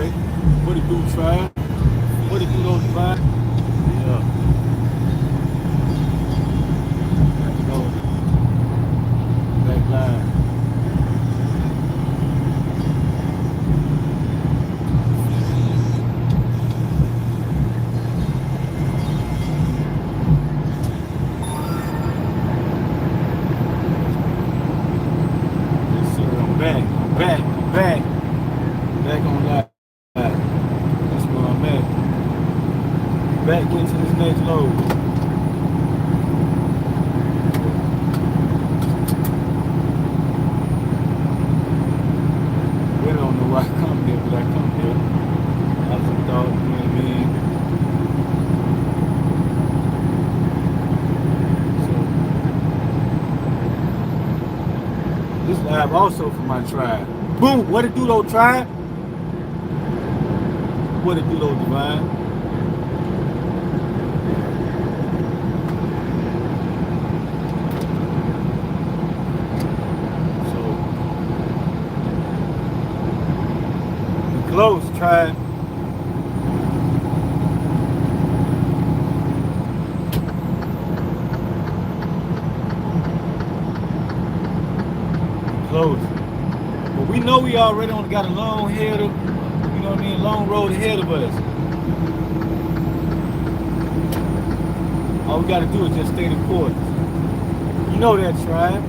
Ray. What it do, try? What it do, though, divine? Yeah. Let's go. Back line. Yes, sir. I'm back. I'm back. I'm back. Back on live. That's where I'm at. Back into this next load. Really don't know why I come here, but I come here. I just thought, you know what I mean? So, this live also for my tribe. Boom! What it do, though, tribe? What it do, though, divine? Close, tribe. Close. But we know we already got a long head of, you know what I mean, long road ahead of us. All we gotta do is just stay the course. You know that, tribe.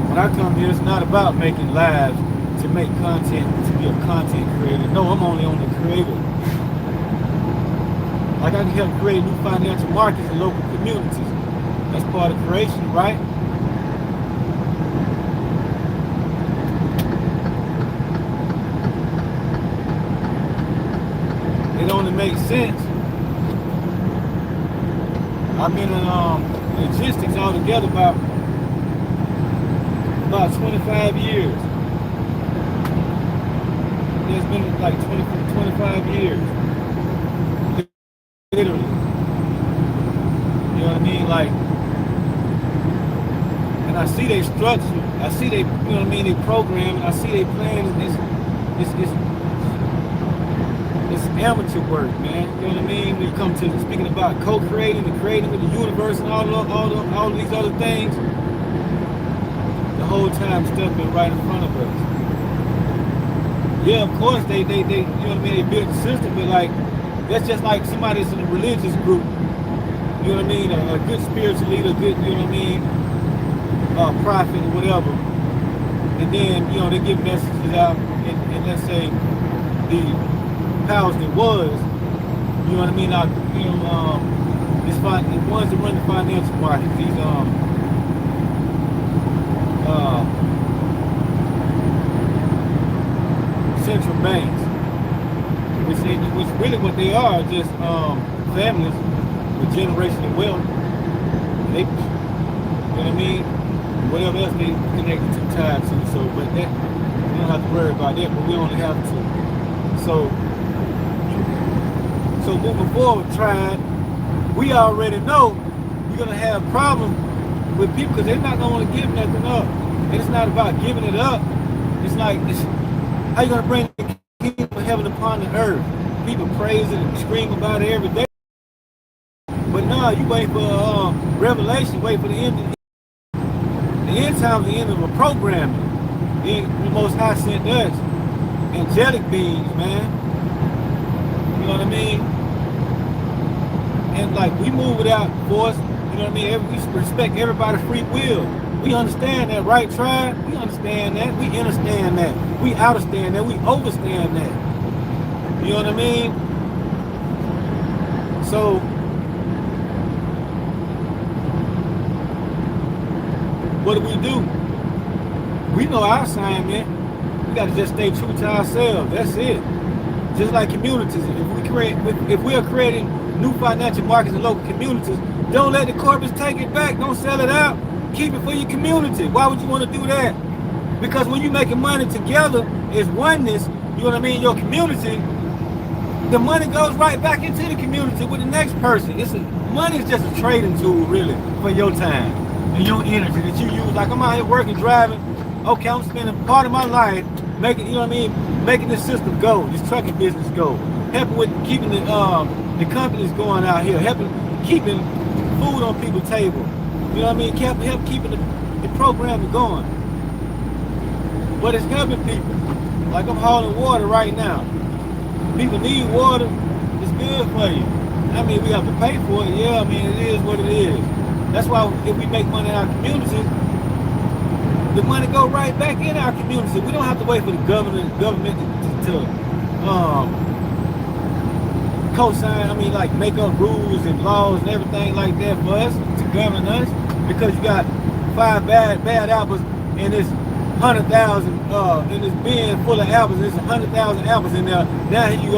When I come here, it's not about making lives to make content, to be a content creator. No, I'm only on the creator. Like I can help create new financial markets in local communities. That's part of creation, right? It only makes sense. I've been in logistics altogether about 25 years. It's been like 25 years. Literally. You know what I mean? Like, and I see they structure, I see they, you know what I mean, they program, and I see they plan, it's amateur work, man. You know what I mean? When you come to speaking about co-creating and creating with the universe and all these other things, the whole time stuff been right in front of us. Yeah, of course they you know what I mean, they built the system, but like that's just like somebody that's in a religious group. You know what I mean? A good spiritual leader, good, you know what I mean, prophet or whatever. And then, you know, they give messages out and let's say the powers that was, you know what I mean, you know, the ones that run the financial markets, these central banks, which really what they are, just families with generational wealth. They, you know what I mean, whatever else they connected to tied to. So, but that we don't have to worry about that. But we only have to. So moving forward, tribe, we already know you're gonna have problems with people because they're not gonna want to give nothing up. And it's not about giving it up. It's like, how you gonna bring the kingdom of heaven upon the earth? People praise it and scream about it every day. But no, you wait for revelation, wait for the end. The end time's the end of a programming. The Most High sent us angelic beings, man. You know what I mean? And like we move without force. You know what I mean? We respect everybody's free will. We understand that, right, tribe? We understand that. We understand that. We understand that. We overstand that. You know what I mean? So, what do? We know our assignment. We got to just stay true to ourselves. That's it. Just like communities. If we are creating new financial markets in local communities, don't let the corporates take it back. Don't sell it out. Keep it for your community. Why would you want to do that? Because when you're making money together as oneness, you know what I mean, your community, the money goes right back into the community with the next person. money is just a trading tool, really, for your time and your energy that you use. Like I'm out here working, driving. Okay, I'm spending part of my life making, you know what I mean, making this system go, this trucking business go, helping with keeping the companies going out here, helping keeping food on people's table. You know what I mean? Help keeping the program going. But it's helping people. Like I'm hauling water right now. People need water. It's good for you. I mean, we have to pay for it. Yeah, I mean, it is what it is. That's why if we make money in our community, the money go right back in our community. We don't have to wait for the government to co-sign. I mean, like make up rules and laws and everything like that for us to govern us. Because you got 5 bad apples and it's 100,000 in this bin full of apples. There's 100,000 apples in there. Now you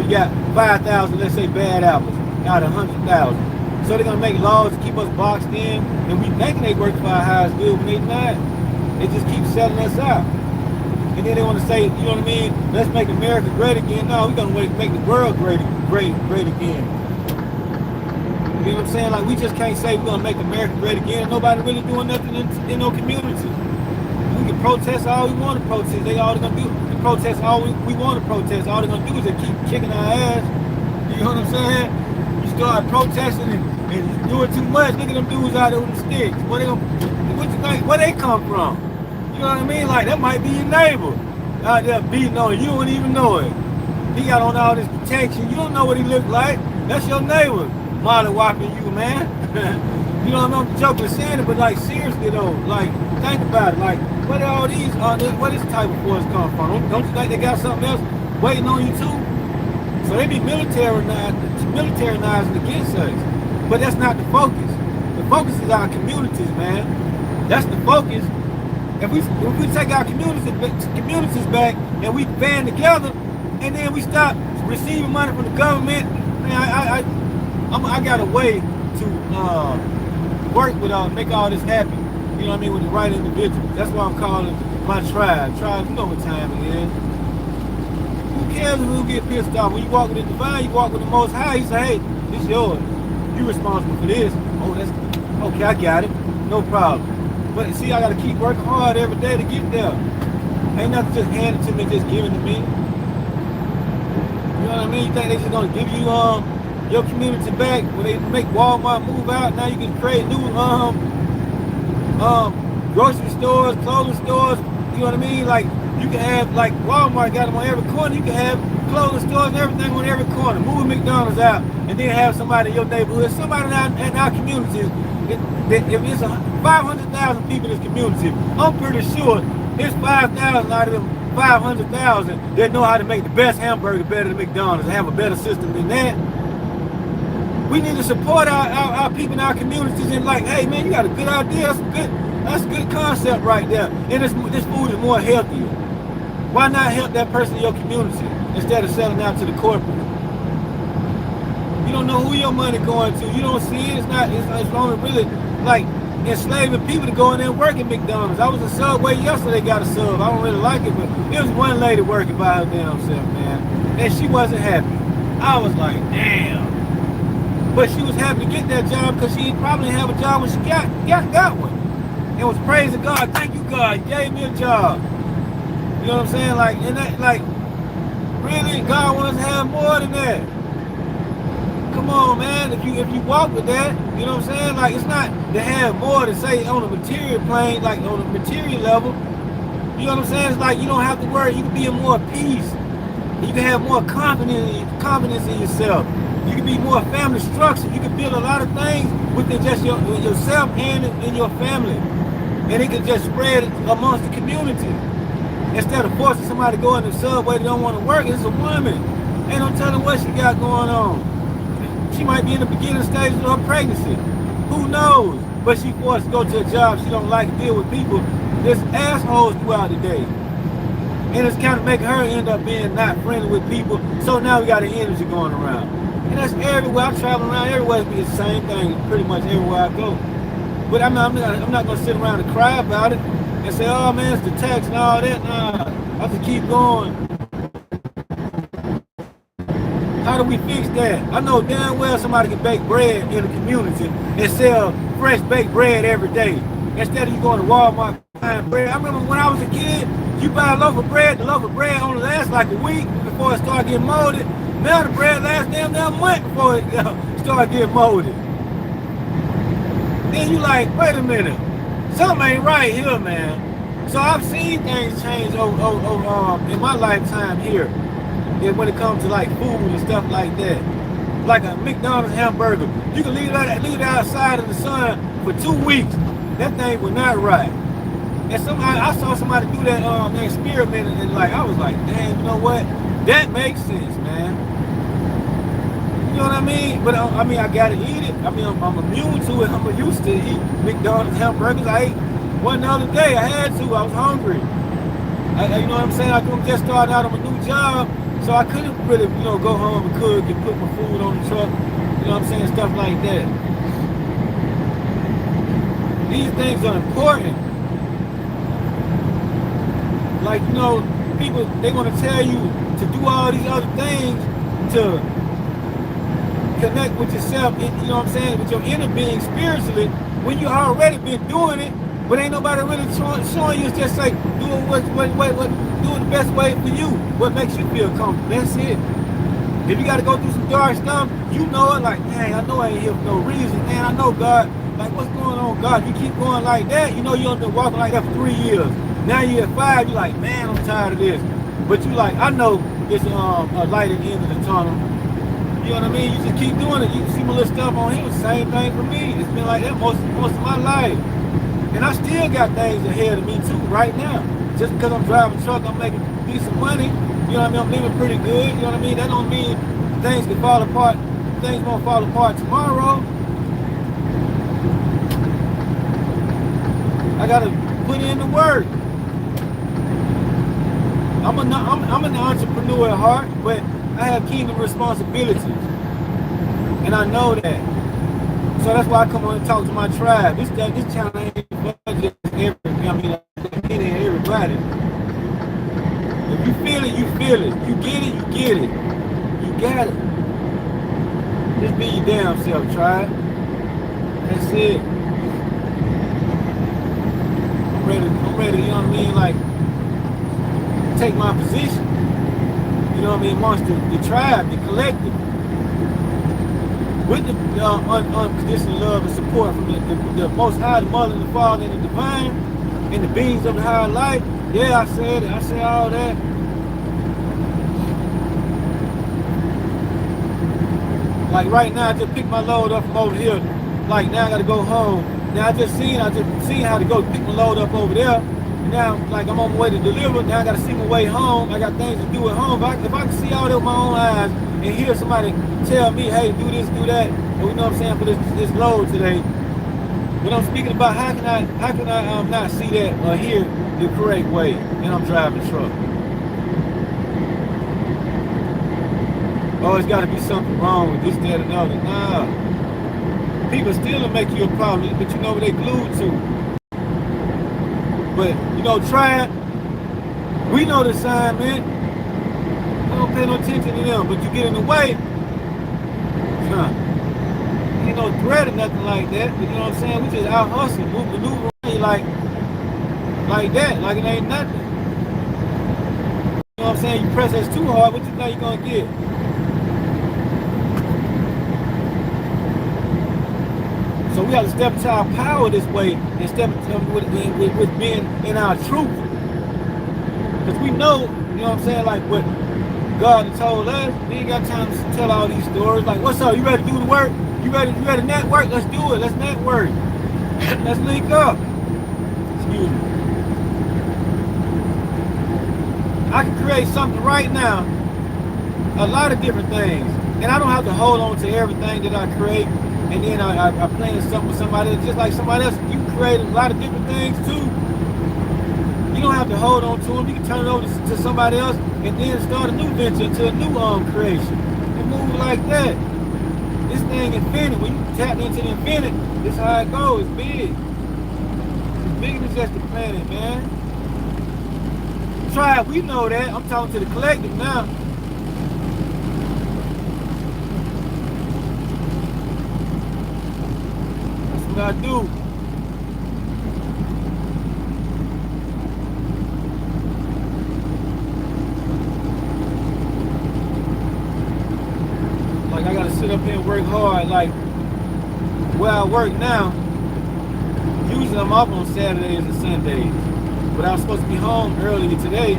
got 5,000, let's say, bad apples out of 100,000. So they're gonna make laws to keep us boxed in, and we thinking they work for our highest good when they not. They just keep selling us out. And then they want to say, you know what I mean? Let's make America great again. No, we're gonna make the world great again. You know what I'm saying? Like we just can't say we're gonna make America great again. And nobody really doing nothing in no community. We can protest all we want to protest. They all they're gonna do is protest all we want to protest. All they're gonna do is they keep kicking our ass. You know what I'm saying? You start protesting and doing too much. Look at them dudes out there with the sticks. What you think? Where they come from? You know what I mean? Like that might be your neighbor out there beating on you. You don't even know it. He got on all this protection. You don't know what he look like. That's your neighbor. Molly whopping you, man. You know what I mean? I'm joking saying it, but like seriously though, like think about it. Like where all these where this type of force come from? Don't you think they got something else waiting on you too? So they be militarizing against us. But that's not the focus. The focus is our communities, man. That's the focus. If we take our communities back and we band together and then we stop receiving money from the government, man, I got a way to work with make all this happen. You know what I mean, with the right individuals. That's why I'm calling my tribe. Tribe, you know what time it is. Who cares who get pissed off? When you walk with the divine, you walk with the Most High. He say, hey, this yours. You responsible for this. Oh, that's okay. I got it. No problem. But see, I got to keep working hard every day to get there. Ain't nothing just handed to me, just given to me. You know what I mean? You think they just gonna give you your community back when they make Walmart move out? Now you can create new grocery stores, clothing stores. You know what I mean? Like you can have like Walmart got them on every corner. You can have clothing stores and everything on every corner. Move McDonald's out and then have somebody in your neighborhood, somebody in our communities. If it's 500,000 people in this community, I'm pretty sure there's 5,000 out of them 500,000 that know how to make the best hamburger better than McDonald's and have a better system than that. We need to support our people in our communities and like, hey man, you got a good idea. That's a good concept right there. And this food is more healthier. Why not help that person in your community instead of selling out to the corporate? You don't know who your money going to. You don't see it. It's only really like enslaving people to go in there and work at McDonald's. I was in Subway yesterday, got a sub. I don't really like it, but it was one lady working by her damn self, man. And she wasn't happy. I was like, damn. But she was happy to get that job because she didn't probably have a job when she got one. And was praising God. Thank you, God. You gave me a job. You know what I'm saying? Like, and that, like, really, God wants to have more than that. Come on, man. If you walk with that, you know what I'm saying? Like, it's not to have more to say on the material plane, like on the material level. You know what I'm saying? It's like you don't have to worry. You can be in more peace. You can have more confidence in yourself. You can be more family structured. You can build a lot of things within just yourself and in your family. And it can just spread amongst the community. Instead of forcing somebody to go in the subway that don't want to work, it's a woman. Ain't no telling what she got going on. She might be in the beginning stages of her pregnancy. Who knows? But she forced to go to a job she don't like to deal with people. There's assholes throughout the day. And it's kind of making her end up being not friendly with people. So now we got an energy going around. And that's everywhere. I travel around everywhere. It's the same thing pretty much everywhere I go. But I'm not going to sit around and cry about it and say, oh man, it's the tax and all that. Nah, I have to keep going. How do we fix that? I know damn well somebody can bake bread in the community and sell fresh baked bread every day. Instead of you going to Walmart buying bread. I remember when I was a kid, you buy a loaf of bread, the loaf of bread only lasts like a week before it started getting molded. Now the bread lasts damn month before it started getting molded. Then you like, wait a minute, something ain't right here, man. So I've seen things change in my lifetime here. And when it comes to like food and stuff like that. Like a McDonald's hamburger. You can leave it outside in the sun for 2 weeks. That thing was not right. And I saw somebody do that experiment and like I was like, damn, you know what? That makes sense, man. You know what I mean? But I mean, I gotta eat it. I mean, I'm immune to it. I'm used to eat McDonald's hamburgers. I ate one the other day. I had to. I was hungry. You know what I'm saying? I just started out on a new job, so I couldn't really, go home and cook and put my food on the truck. You know what I'm saying? Stuff like that. These things are important. Like, people, they want to tell you to do all these other things to connect with yourself, you know what I'm saying, with your inner being spiritually, when you already been doing it, but ain't nobody really showing you. It's just like, do it the best way for you, what makes you feel comfortable. That's it. If you got to go through some dark stuff, you know it, like, dang, I know I ain't here for no reason, man, I know God, like, what's going on, God? You keep going like that, you've been walking like that for 3 years. Now you're at 5, you're like, man, I'm tired of this. But you like, I know it's a light at the end of the tunnel. You know what I mean? You just keep doing it. You see my little stuff on here, same thing for me. It's been like that most of my life. And I still got things ahead of me too right now. Just because I'm driving a truck, I'm making decent money. You know what I mean? I'm living pretty good. You know what I mean? That don't mean things can fall apart. Things won't fall apart tomorrow. I gotta put in the work. I'm an entrepreneur at heart, but I have kingdom responsibilities, and I know that. So that's why I come on and talk to my tribe. This channel ain't just everybody. If you feel it, you feel it. You get it, you get it. You got it. Just be your damn self, tribe. That's it. I'm ready, you know what I mean? Like, take my position. You know what I mean, amongst the tribe, the collective, with the unconditional love and support from the Most High, the Mother, and the Father, and the Divine, and the beings of the higher life. Yeah, I said it. I said all that. Like right now, I just picked my load up from over here. Like now, I gotta go home. Now I just seen how to go pick my load up over there. Now, like I'm on my way to deliver, now I gotta see my way home. I got things to do at home. If I can see all that with my own eyes and hear somebody tell me, hey, do this, do that, or you know what I'm saying, for this load today. But I'm speaking about how can I not see that or hear the correct way and I'm driving the truck. Oh, it's gotta be something wrong with this, that, and other. Nah. People still will make you a problem, but you know what they glued to. But, try, we know the sign, man. You don't pay no attention to them, but you get in the way. Ain't no threat or nothing like that, but you know what I'm saying? We just out hustling, maneuver like that, like it ain't nothing. You know what I'm saying? You press that too hard, what you think you're gonna get? So we have to step into our power this way and step with being in our truth. Because we know, you know what I'm saying, like what God has told us, we ain't got time to tell all these stories. Like, what's up? You ready to do the work? You ready to network? Let's do it. Let's network. Let's link up. Excuse me. I can create something right now, a lot of different things. And I don't have to hold on to everything that I create. And then I plan something with somebody else, just like somebody else. You create a lot of different things too. You don't have to hold on to them. You can turn it over to somebody else and then start a new venture, to a new creation. And move like that. This thing infinite. When you tap into the infinite, this is how it goes. It's big. It's bigger than just the planet, man. Tribe, we know that. I'm talking to the collective now. what I do. Like I gotta sit up here and work hard. Like where I work now, usually I'm off on Saturdays and Sundays. But I was supposed to be home earlier today.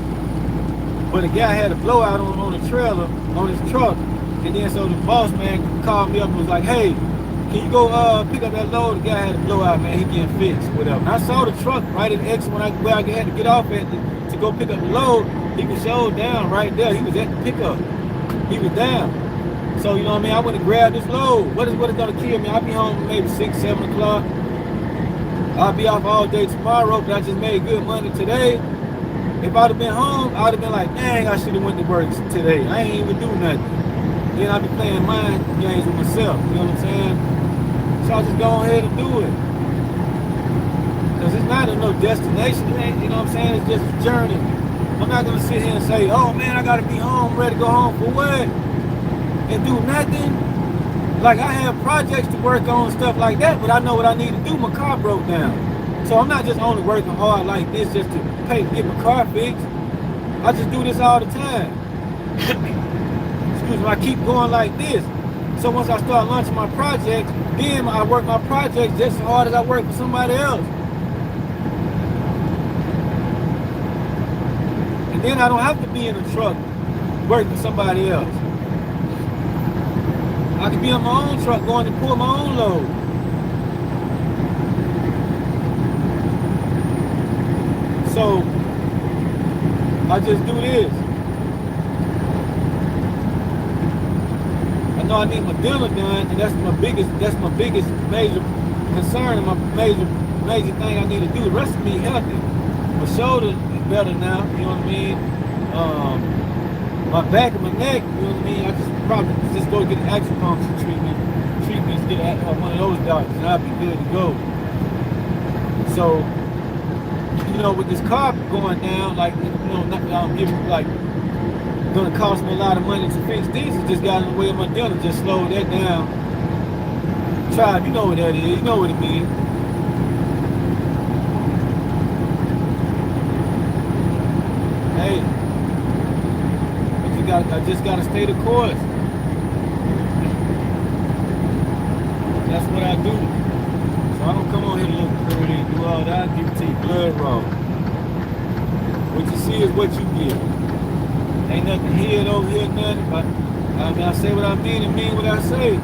But a guy had a blowout on the trailer, on his truck. And then so the boss man called me up and was like, hey, can you go pick up that load? The guy had a blowout, man, he getting fixed, whatever. And I saw the truck right at the exit where I had to get off at to go pick up the load. He was showed down right there. He was at the pickup. He was down. So, you know what I mean? I went to grab this load. What is gonna kill me? I'll be home maybe 6, 7 o'clock. I'll be off all day tomorrow, but I just made good money today. If I'd have been home, I'd have been like, dang, I should have went to work today. I ain't even do nothing. Then I'd be playing mind games with myself, you know what I'm saying? So I'll just go ahead and do it. Because it's not no destination, you know what I'm saying? It's just a journey. I'm not gonna sit here and say, oh man, I gotta be home, ready to go home for what? And do nothing. Like I have projects to work on, stuff like that, but I know what I need to do. My car broke down. So I'm not just only working hard like this just to get my car fixed. I just do this all the time. Excuse me, I keep going like this. So once I start launching my projects, then I work my projects just as hard as I work for somebody else. And then I don't have to be in a truck working for somebody else. I can be on my own truck going to pull my own load. So I just do this. I know I need my dinner done, and that's my biggest major concern and my major thing I need to do. The rest of me healthy. My shoulder is better now, you know what I mean? My back and my neck, you know what I mean? I just probably just go get an acupuncture treatments, get one of those doctors, and I'll be good to go. So, you know, with this car going down, like, you know, gonna cost me a lot of money to fix this. It just got in the way of my dinner, just slowed that down. Tribe, you know what that is, you know what it means. Hey, I just gotta stay the course. That's what I do. So I don't come on here to look pretty and do all that. I give it to you blood raw. What you see is what you get. Ain't nothing here, over here, nothing. But I mean, I say what I mean and mean what I say.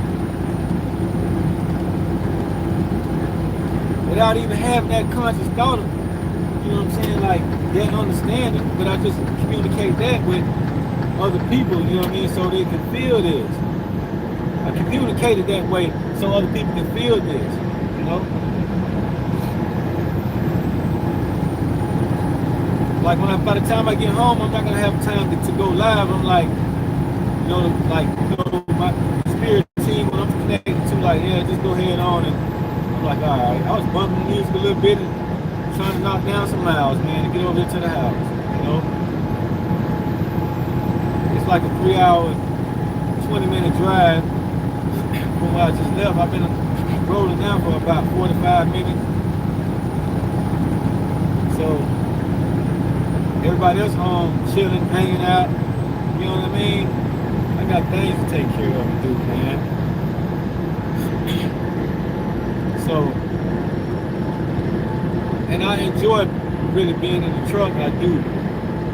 Without even having that conscious thought of, you know what I'm saying, like that understanding, but I just communicate that with other people, you know what I mean, so they can feel this. I communicate it that way so other people can feel this, you know? Like by the time I get home, I'm not gonna have time to go live. I'm like, my spirit team, when I'm connected to, like, yeah, just go ahead on, and I'm like, all right. I was bumping the music a little bit and trying to knock down some miles, man, to get over here to the house, you know? It's like a 3-hour, 20-minute drive from where I just left. I've been rolling down for about 45 minutes. So everybody else home, chilling, hanging out, you know what I mean? I got things to take care of and do, man. So, and I enjoy really being in the truck, I do. You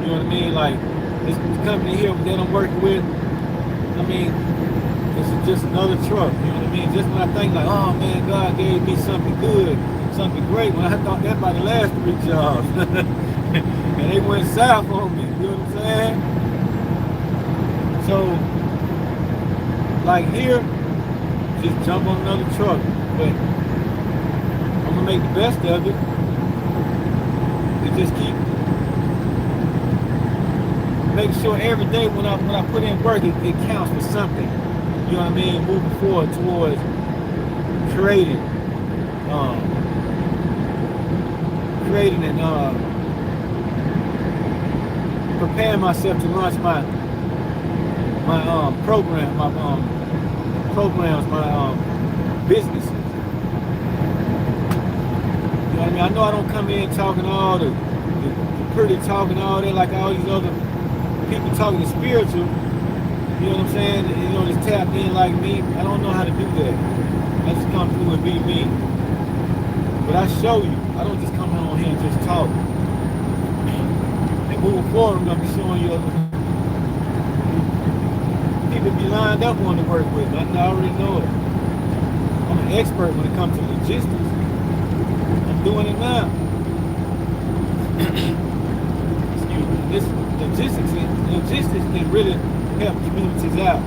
know what I mean? Like, this company here that I'm working with, I mean, this is just another truck, you know what I mean? Just when I think like, oh man, God gave me something good, something great, when I thought that about the last 3 jobs. And they went south on me, you know what I'm saying? So, like here, just jump on another truck, but I'm gonna make the best of it. And just keep making sure every day when I put in work, it counts for something. You know what I mean? Moving forward towards creating and preparing myself to launch my programs, my businesses. mean, I know I don't come in talking all the pretty talking all that like all these other people talking the spiritual. You know what I'm saying? You know, just tapped in like me. I don't know how to do that. I just come through and be me. But I show you. I don't just come on here and just talk. And moving forward, I'm gonna be showing you people be lined up wanting to work with me. I already know it. I'm an expert when it comes to logistics. I'm doing it now. Excuse me. This logistics can really help communities out.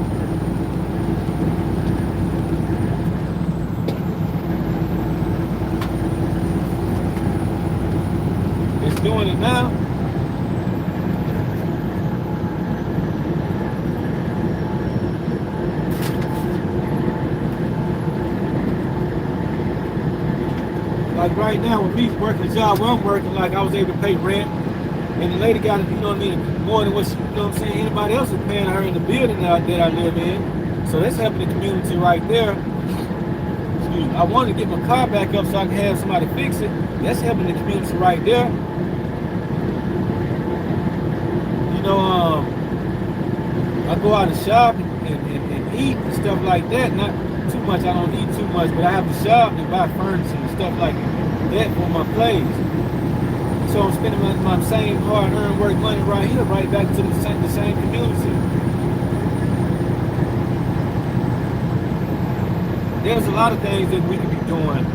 It's doing it now. Like right now, with me working a job where I'm working, like I was able to pay rent, and the lady got, you know what I mean, more than what she, you know what I'm saying, anybody else is paying her in the building that I live in. So that's helping the community right there. Excuse me. I wanted to get my car back up so I can have somebody fix it. That's helping the community right there. You know, I go out and shop and eat and stuff like that. Not too much, I don't eat too much, but I have to shop and buy furniture and stuff like that for my place. So I'm spending my same hard-earned work money right here, right back to the same community. There's a lot of things that we could be doing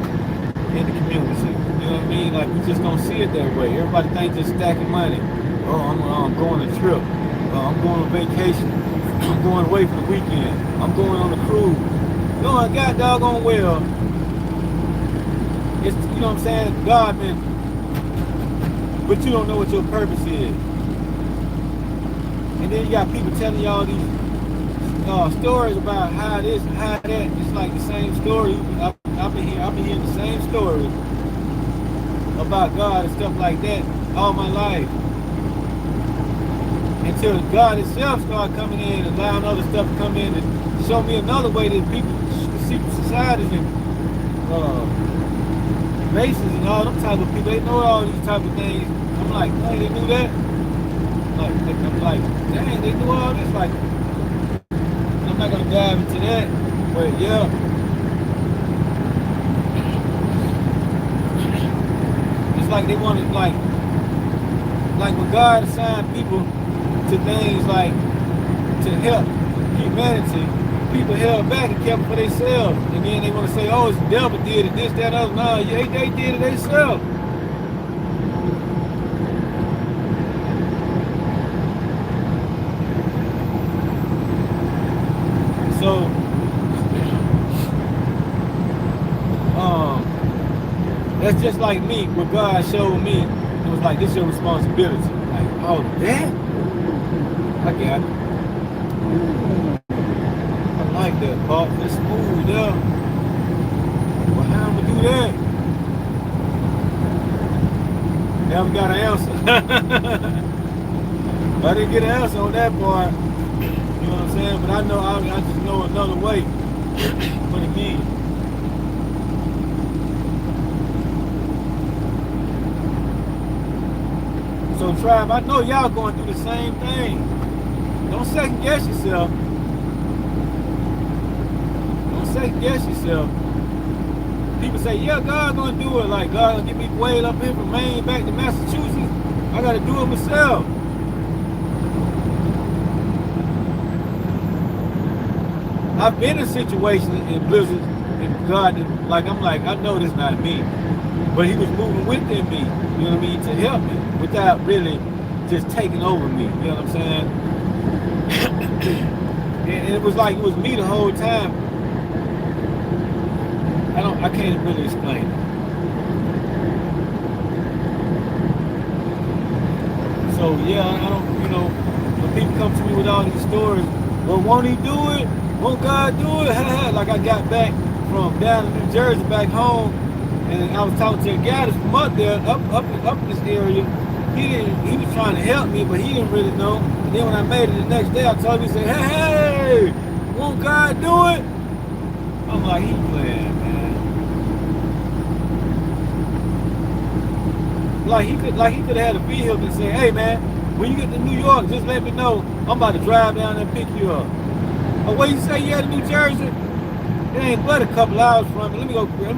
in the community. You know what I mean? Like, we just don't see it that way. Everybody thinks just stacking money. Oh, I'm going on a trip. I'm going on vacation. I'm going away for the weekend. I'm going on a cruise. No, I got doggone well. It's, you know what I'm saying? God, man. But you don't know what your purpose is. And then you got people telling you all these stories about how this and how that. It's like the same story. I've been hearing the same stories about God and stuff like that all my life. Until God himself started coming in and allowing other stuff to come in and show me another way that people, secret societies and races and all them type of people, they know all these type of things. I'm like, hey, they knew that? I'm like, dang, they knew all this? Like, I'm not going to dive into that, but yeah. It's like they wanted, like when God assigned people to things like to help humanity, people held back and kept it for themselves. And then they want to say, oh, it's the devil did it, this, that, other. No, they did it themselves. So, that's just like me. What God showed me, it was like, this is your responsibility. Like, oh, that? I got it. I like that, Bob. That's smooth, yeah. Well, how am I do that? Never got an answer. I didn't get an answer on that part. You know what I'm saying? But I know, I just know another way what it means. So, tribe, I know y'all going through the same thing. Don't second guess yourself. Don't second guess yourself. People say, yeah, God gonna do it. Like, God gonna get me way up here from Maine back to Massachusetts. I gotta do it myself. I've been in situations in blizzards and God, like, I'm like, I know this not me. But he was moving within me, you know what I mean, to help me without really just taking over me, you know what I'm saying? And it was like it was me the whole time. I can't really explain it. So yeah, I don't, you know, when people come to me with all these stories, well, won't he do it? Won't God do it? Like I got back from down in New Jersey back home, and I was talking to a guy that's from up there, up this area. He was trying to help me, but he didn't really know. And then when I made it the next day, I told him, he said, hey, won't God do it? I'm like, he playing, man. he could have had a vehicle and say, hey man, when you get to New York, just let me know. I'm about to drive down there and pick you up. Or where you say you at in New Jersey? It ain't but a couple hours from me. Let me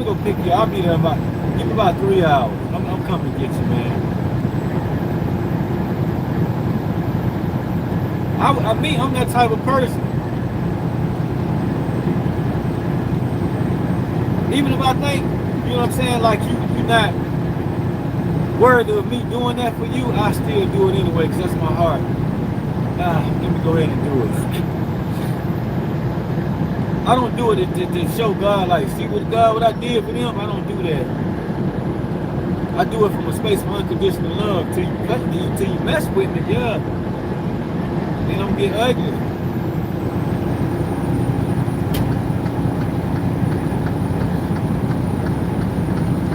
go pick you up. I'll be there give me about 3 hours. I'm coming to get you, man. I'm that type of person. Even if I think, you know what I'm saying, like you're not worthy of me doing that for you, I still do it anyway, because that's my heart. Let me go ahead and do it. I don't do it to show God, like, see what I did for them. I don't do that. I do it from a space of unconditional love. Till you mess with me, yeah. Then I'm get ugly.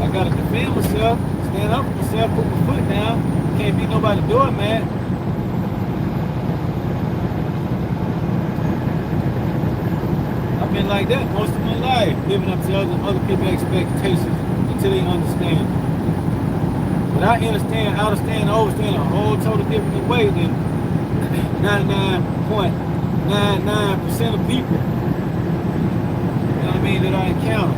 I gotta defend myself, stand up for myself, put my foot down. Can't be nobody doing that. I've been like that most of my life, living up to other people's expectations until they understand. But I understand, overstand a whole total different way than 99.99% of people. You know what I mean, that I encounter.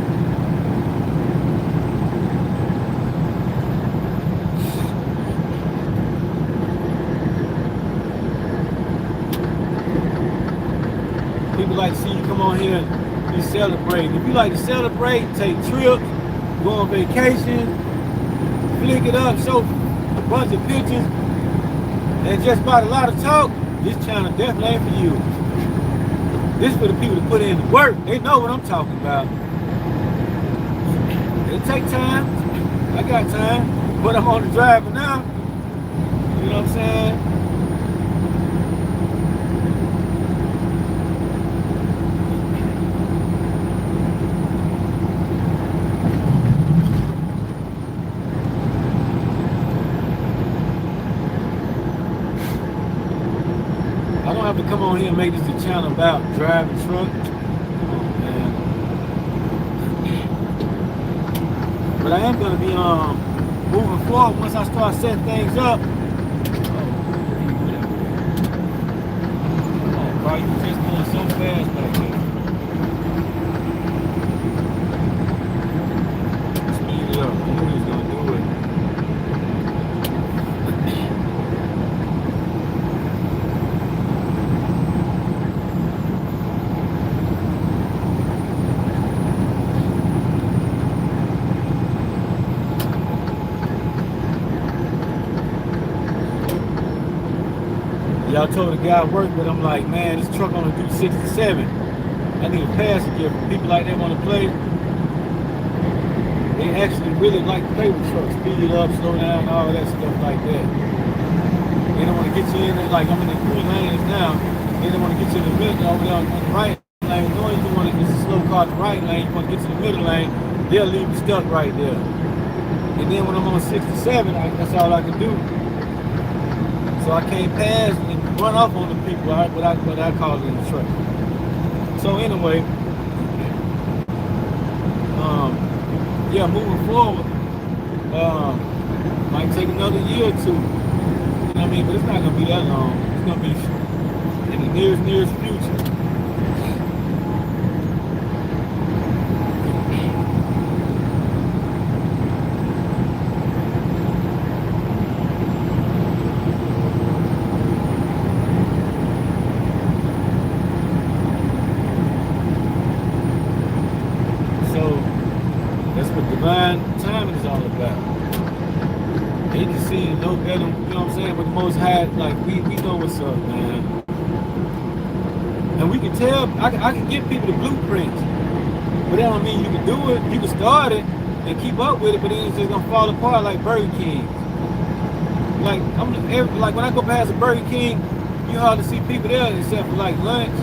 People like to see you come on here and you celebrate. If you like to celebrate, take trips, go on vacation, flick it up, show a bunch of pictures, and just about a lot of talk, this channel definitely ain't for you. This is for the people that put in the work. They know what I'm talking about. It take time. I got time, but I'm on the driver now. You know what I'm saying? To come on here and make this a channel about driving truck. Come on, man. But I am going to be moving forward once I start setting things up. Come on, bro, you just going so fast back there. Speed it up. I knew he was going to do it. I told the guy I work with, I'm like, man, this truck only do 67. I need a passenger. People like that want to play. They actually really like to play with trucks. Speed it up, slow down, all that stuff like that. They don't want to get you in there, like I'm in the green lanes now. They don't want to get you in the middle over there on the right lane. Knowing you want to get a slow car to the right lane, you want to get to the middle lane, they'll leave you stuck right there. And then when I'm on 67, that's all I can do. So I can't pass and run off on the people, what I call it in the truck. So anyway, yeah, moving forward, might take another year or two. You know what I mean? But it's not gonna be that long. It's gonna be in the nearest future. Divine timing is all about. And you can see and know better, you know what I'm saying, with the Most High, like we know what's up, man. And we can tell, I can give people the blueprints, but that don't mean you can do it. You can start it and keep up with it, but then it's just gonna fall apart like Burger King. Like when I go past a Burger King, you hardly see people there except for like lunch.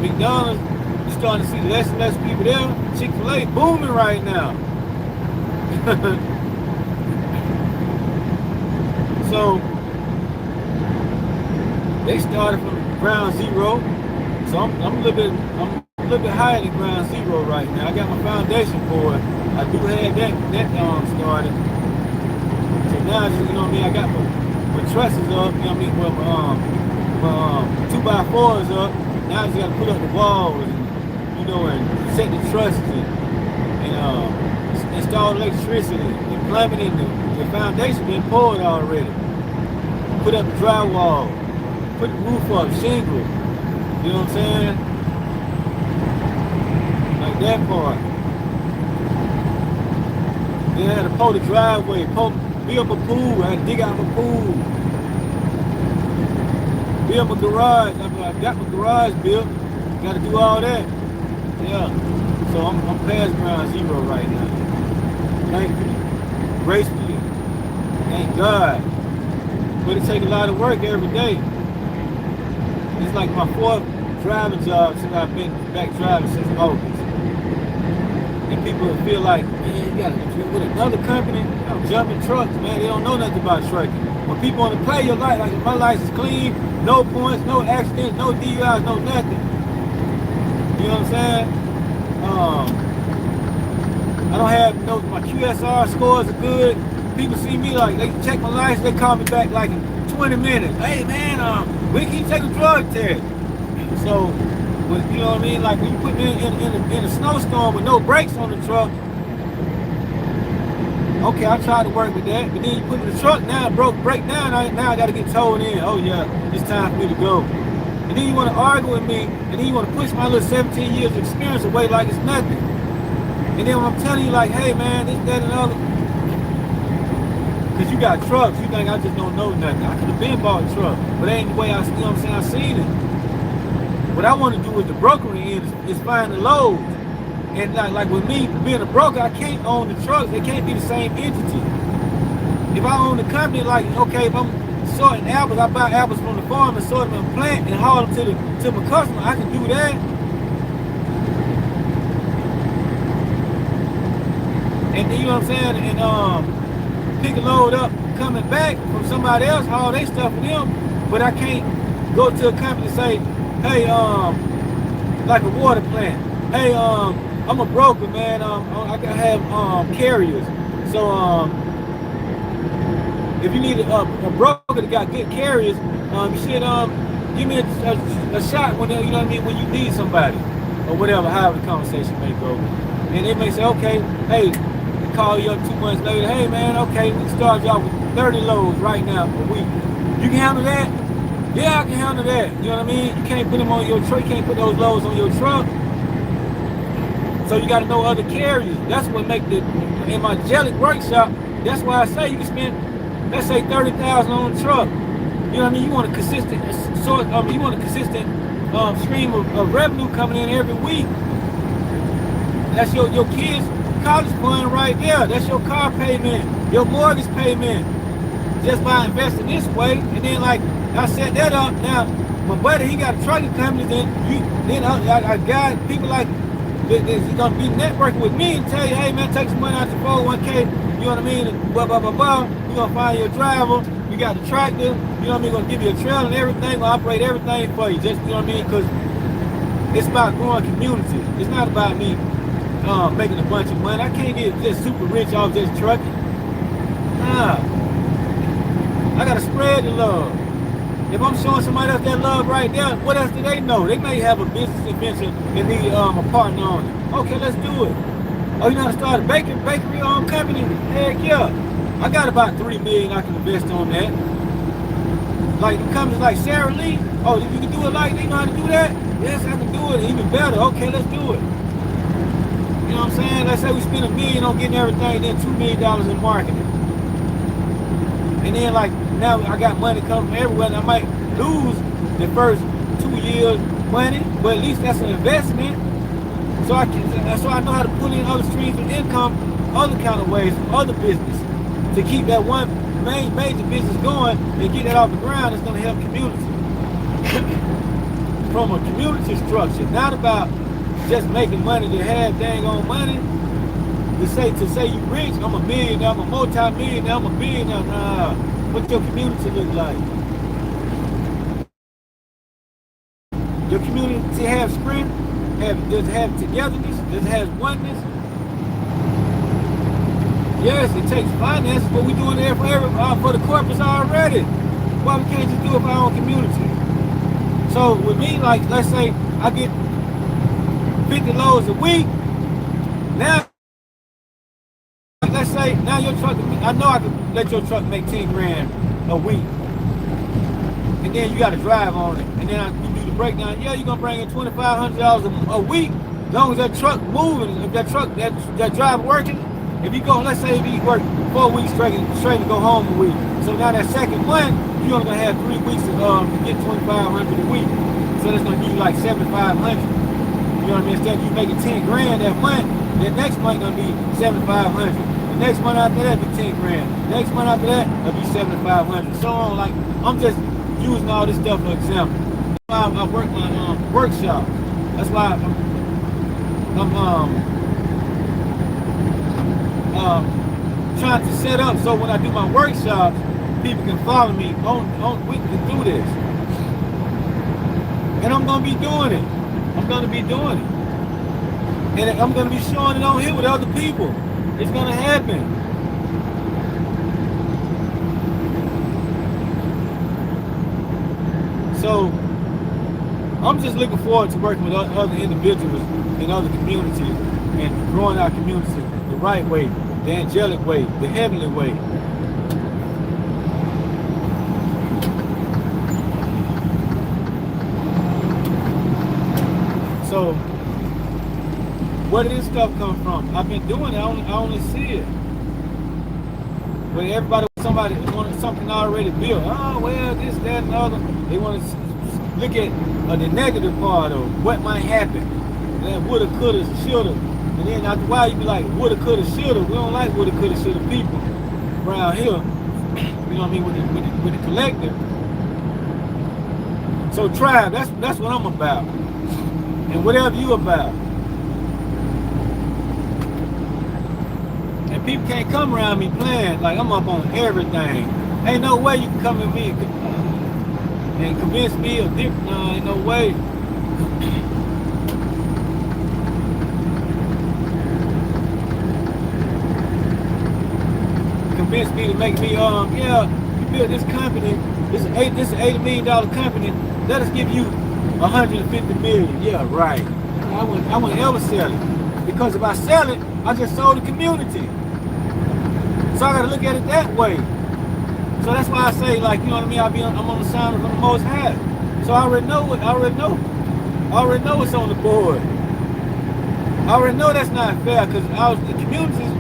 McDonald's, you're starting to see less and less people there. Chick-fil-A booming right now. So they started from ground zero. So I'm a little bit higher than ground zero right now. I got my foundation for it. I do have that started. So now, you know what I mean, I got my trusses up, you know what I mean, well, my 2x4s up. Now I just got to put up the walls and, you know, and set the trusses and install electricity, the plumbing, and the foundation been poured already. Put up the drywall, put the roof up, shingle, you know what I'm saying? Like that part. Then I had to pull the driveway, build up a pool, I had to dig out my pool. Build my garage, I got my garage built, got to do all that. Yeah, so I'm past ground zero right now. Thankfully, gracefully, thank God. But it takes a lot of work every day. It's like my 4th driving job since I've been back driving since August. And people feel like, man, you got to with another company, I'm jumping trucks, man. They don't know nothing about trucking. When people want to play your life, like my license clean, no points, no accidents, no DUIs, no nothing. You know what I'm saying? I don't have my QSR scores are good. People see me like they check my license, they call me back like in 20 minutes. Hey man, when can you take a drug test? So, you know what I mean? Like when you put me in a snowstorm with no brakes on the truck. Okay, I tried to work with that, but then you put me in the truck, now it break down, now I got to get towed in. Oh yeah, it's time for me to go. And then you want to argue with me, and then you want to push my little 17 years of experience away like it's nothing. And then when I'm telling you like, hey man, this, that, and other, because you got trucks, you think I just don't know nothing. I could have been bought a truck, but that ain't the way you know what I'm saying, I seen it. What I want to do with the brokering is find the loads. And like with me being a broker, I can't own the trucks. They can't be the same entity. If I own the company, like, okay, if I'm sorting apples, I buy apples from the farm and sort them in a plant and haul them to my customer, I can do that. And you know what I'm saying? And pick a load up coming back from somebody else, haul their stuff for them. But I can't go to a company and say, hey, like a water plant. Hey, I'm a broker, man. I have carriers. So if you need a broker that got good carriers, you should give me a shot when you know what I mean, when you need somebody or whatever, however the conversation may go. And they may say, okay, hey, they call you up 2 months later. Hey man, okay, we can start you off with 30 loads right now a week. You can handle that? Yeah, I can handle that. You know what I mean? You can't put them on your truck. You can't put those loads on your truck. So you got to know other carriers. That's what make in my Jellic workshop, that's why I say you can spend, let's say 30,000 on a truck. You know what I mean? You want a consistent source, you want a consistent stream of revenue coming in every week. That's your kids' college fund right there. That's your car payment, your mortgage payment. Just by investing this way, and then like I set that up. Now my buddy, he got a trucking company. Then I got people like he's gonna be networking with me and tell you, hey man, take some money out your 401k. You know what I mean? And blah blah blah blah. We're gonna find you a driver. We got the tractor. You know what I mean? Gonna give you a trailer and everything. We'll operate everything for you. Just, you know what I mean? Because it's about growing community. It's not about me making a bunch of money. I can't get just super rich off just trucking. Nah. I gotta spread the love. If I'm showing somebody else that love right there, what else do they know? They may have a business adventure and need a partner on it. Okay, let's do it. Oh, you know how to start a bakery company? Heck yeah. I got about $3 million I can invest on that. Like companies like Sarah Lee. Oh, you can do it like they know how to do that? Yes, I can do it. Even better. Okay, let's do it. You know what I'm saying? Let's say we spend $1 million on getting everything, then $2 million in marketing. And then like now I got money coming from everywhere, and I might lose the first 2 years money, but at least that's an investment. So I know how to pull in other streams of income, other kind of ways from other business to keep that one major business going and get that off the ground. It's going to help community from a community structure, not about just making money to have dang on money. To say you rich, I'm a millionaire, I'm a multi-millionaire, I'm a billionaire. Nah, what your community look like? Your community have strength, does it have togetherness, does it have oneness? Yes, it takes finances, but we're doing it for the corporates already. Why we can't just do it for our own community? So with me, like, let's say I get 50 loads a week. Now, let's say now your truck, I know I can let your truck make 10 grand a week. And then you got to drive on it. And then you do the breakdown. Yeah, you're going to bring in $2,500 a week. As long as that truck moving, if that truck, that driver working, if you go, let's say if he work 4 weeks straight to go home a week. So now that second month, you're only going to have 3 weeks to get $2,500 a week. So that's going to give you like $7,500. You know what I mean? Instead of you making 10 grand that month, the next month going to be $7,500. The next month after that be 10 grand. The next month after that, it'll be $7,500. So on, like, I'm just using all this stuff for example. That's why I work my workshop. That's why I'm trying to set up so when I do my workshops, people can follow me we can do this. And I'm gonna be doing it. I'm gonna be doing it. And I'm gonna be showing it on here with other people. It's gonna happen. So I'm just looking forward to working with other individuals in other communities and growing our community the right way, the angelic way, the heavenly way. So where did this stuff come from? I've been doing it, I only see it. But everybody, somebody wanted something already built. Oh, well, this, that, and the other. They want to look at the negative part of what might happen. That woulda, coulda, shoulda. And then after a while, you be like, woulda, coulda, shoulda. We don't like woulda, coulda, shoulda people around here. You know what I mean? With the collective. So tribe, that's what I'm about. And whatever you about. And people can't come around me playing like I'm up on everything. Ain't no way you can come at me and convince me of different. No, ain't no way. Convince me to make me, yeah, you built this company, this is an $80 million company, let us give you $150 million. Yeah, right. I wouldn't ever sell it. Because if I sell it, I just sold the community. So I gotta look at it that way. So that's why I say, like, you know what I mean, I'm on the sound from the Most High. So I already know I already know what's on the board. I already know that's not fair because the communities,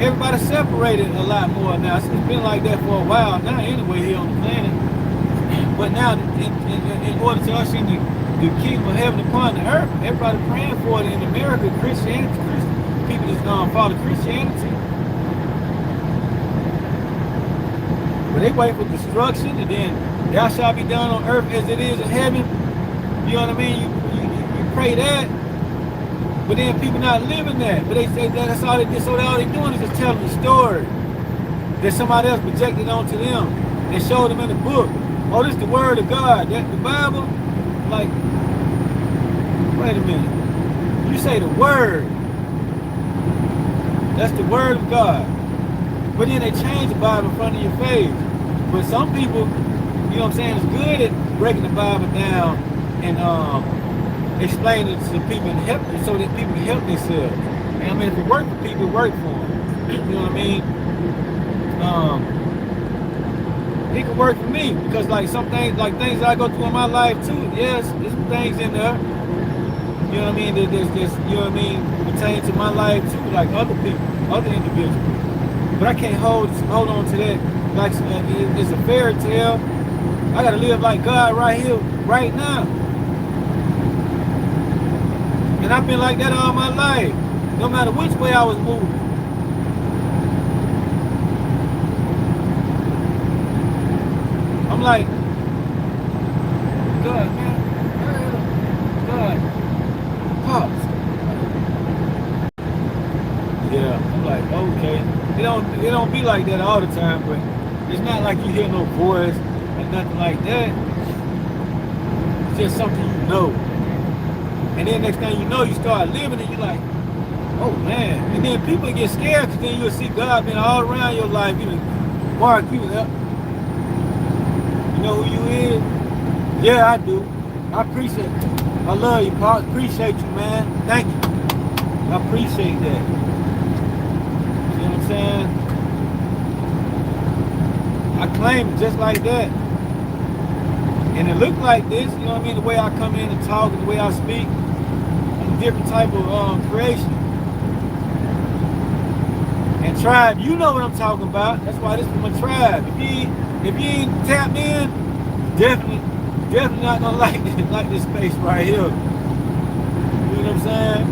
everybody separated a lot more now. It's been like that for a while now anyway here on the planet. But now, in order to usher in the kingdom of heaven upon the earth, everybody praying for it in America, Christianity, people just follow Christianity. But they wait for destruction, and then thou shalt be done on earth as it is in heaven. You know what I mean? You pray that, but then people not living that. But they say that's all they did. So all they doing is just telling the story that somebody else projected onto them and showed them in the book. Oh, this is the word of God. That the Bible, like, wait a minute. You say the word. That's the word of God. But then they change the Bible in front of your face. But some people, you know what I'm saying, is good at breaking the Bible down and explaining it to people and help them so that people can help themselves. And I mean, if it work for people, it work for them. You know what I mean? It can work for me because like some things, like things that I go through in my life too. Yes, there's some things in there. You know what I mean? There's you know what I mean, pertain to my life too, like other people, other individuals. But I can't hold on to that like it's a fairy tale. I gotta live like God right here, right now. And I've been like that all my life, no matter which way I was moving. I'm like, God, man, God, pops. Yeah, I'm like, okay. It don't be like that all the time, but it's not like you hear no voice or nothing like that. It's just something you know. And then next thing you know, you start living it, you're like, Oh man. And then people get scared because then you'll see God been all around your life. You know, Mark, you know who you is? Yeah, I do. I appreciate it. I love you, Pop. Appreciate you, man. Thank you. I appreciate that. You know what I'm saying? I claim it just like that. And it looked like this, you know what I mean? The way I come in and talk and the way I speak, I'm a different type of creation. And tribe, you know what I'm talking about. That's why this is my tribe. If you ain't tapped in, definitely not gonna like this space right here. You know what I'm saying?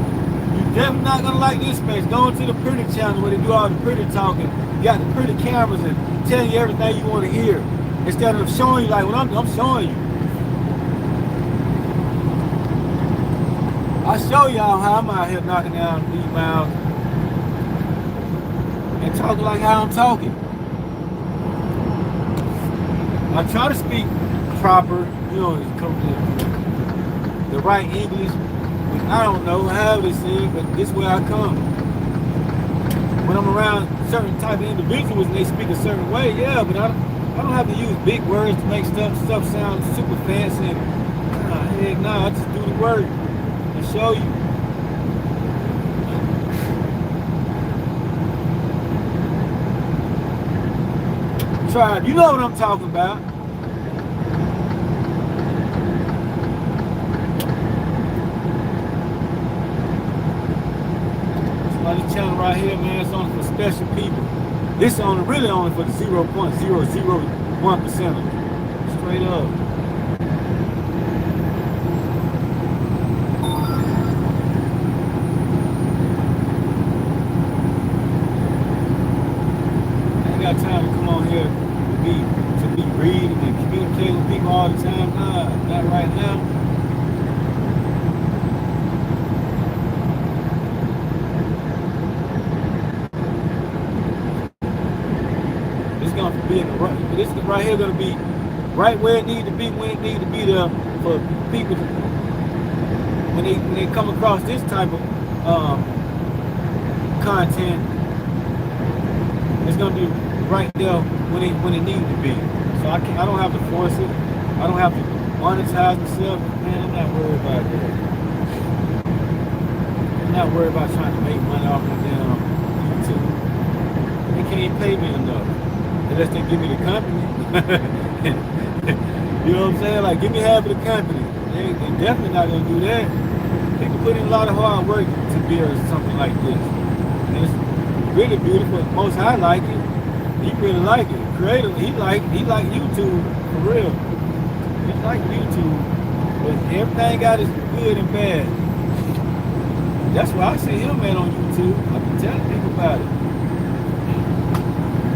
You definitely not gonna like this space. Going to the pretty channel where they do all the pretty talking. You got the pretty cameras and telling you everything you want to hear. Instead of showing you like what I'm showing you. I show y'all how I'm out here knocking down these miles and talking like how I'm talking. I try to speak proper, you know, the right English. I don't know how they say it, but this is where I come. When I'm around certain type of individuals and they speak a certain way, yeah, but I don't have to use big words to make stuff sound super fancy. Heck nah, I just do the work and show you. Tribe, you know what I'm talking about. This channel right here, man, it's only for special people. This is really only for the 0.001%. Straight up. I ain't got time to come on here to be reading and communicating with people all the time. Nah, not right now. This is right here gonna be right where it needs to be when it needs to be there for people when they come across this type of content. It's gonna be right there when it needs to be. So I don't have to force it. I don't have to monetize myself. Man, I'm not worried about that. I'm not worried about trying to make money off of them YouTube. They can't pay me enough. Unless they give me the company. You know what I'm saying? Like, give me half of the company. They're definitely not going to do that. People put in a lot of hard work to build something like this. And it's really beautiful. Most High like it. He really like it. Creator, he like YouTube for real. He like YouTube. But everything got its good and bad. That's why I see him, man, on YouTube. I've been telling people about it.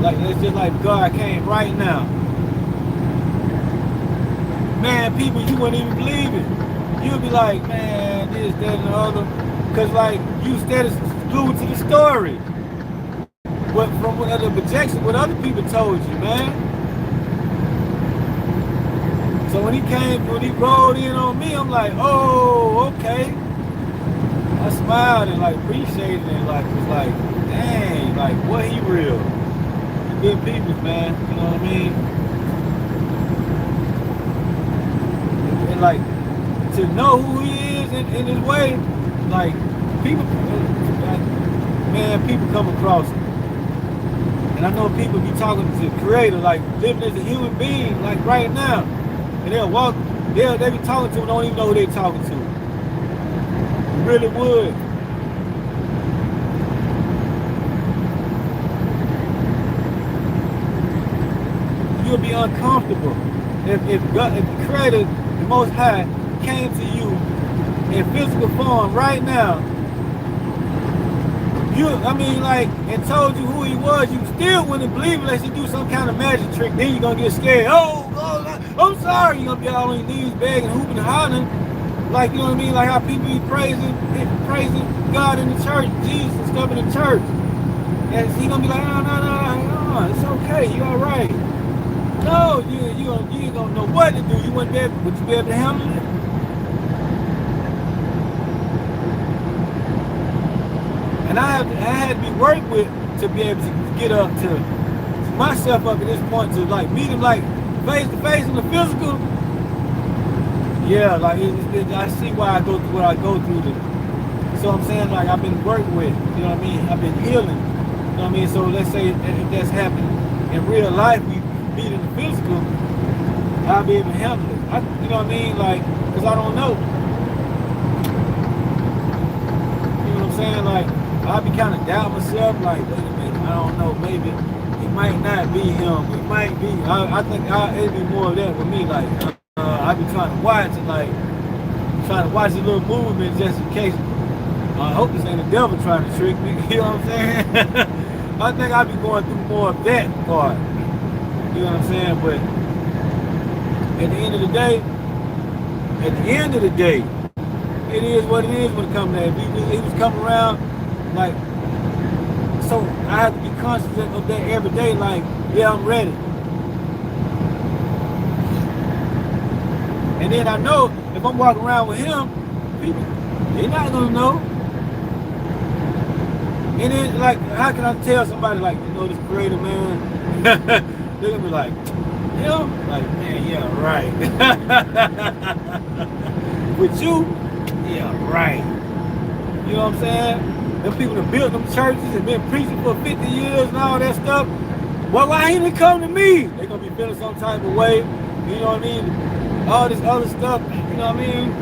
Like, it's just like God came right now. Man, people, you wouldn't even believe it. You'd be like, man, this, that, and the other. Because, like, you steady glued to the story. But from what other projections, what other people told you, man. So when he rolled in on me, I'm like, oh, okay. I smiled and, like, appreciated it. And, like, was like, dang, like, what he real. Good people, man, you know what I mean? And like, to know who he is in his way, like, people, man, people come across him. And I know people be talking to the Creator, like, living as a human being, like, right now. And they'll be talking to him, don't even know who they're talking to. You really would. You'll be uncomfortable if the Creator, the Most High, came to you in physical form right now. And told you who he was. You still wouldn't believe unless he do some kind of magic trick. Then you're gonna get scared. Oh, I'm sorry. You're gonna be all on your knees, begging, hooping, and hollering, like, you know what I mean? Like how people be praising God in the church, Jesus and stuff in the church, and he gonna be like, no, it's okay. You all right. No, you ain't gonna know what to do. You wouldn't be able, would you be able to handle it? And And I had to be worked with to be able to get up to myself up at this point to like meet him like face to face in the physical. Yeah, like I see why I go through what I go through. So I'm saying, like, I've been worked with, you know what I mean? I've been healing, you know what I mean? So let's say if that's happened in real life, we meet in the physical, I'll be able to handle it. You know what I mean? Like, because I don't know. You know what I'm saying? Like, I'll be kind of doubting myself, like, wait a minute, I don't know, maybe it might not be him. It might be. I think it'd be more of that with me, like, I be trying to watch it, like, trying to watch a little movement just in case. I hope this ain't the devil trying to trick me. You know what I'm saying? I think I'll be going through more of that part. You know what I'm saying? But at the end of the day, it is what it is when it comes to that. He was coming around, like, so I have to be conscious of that every day, like, yeah, I'm ready. And then I know if I'm walking around with him, people, they're not gonna know. And then, like, how can I tell somebody, like, you know, this creator, man? They're gonna be like, him? Like, man, yeah, right. With you, yeah, right. You know what I'm saying? Them people that built them churches and been preaching for 50 years and all that stuff. Well, why he didn't come to me? They're gonna be feeling some type of way. You know what I mean? All this other stuff, you know what I mean?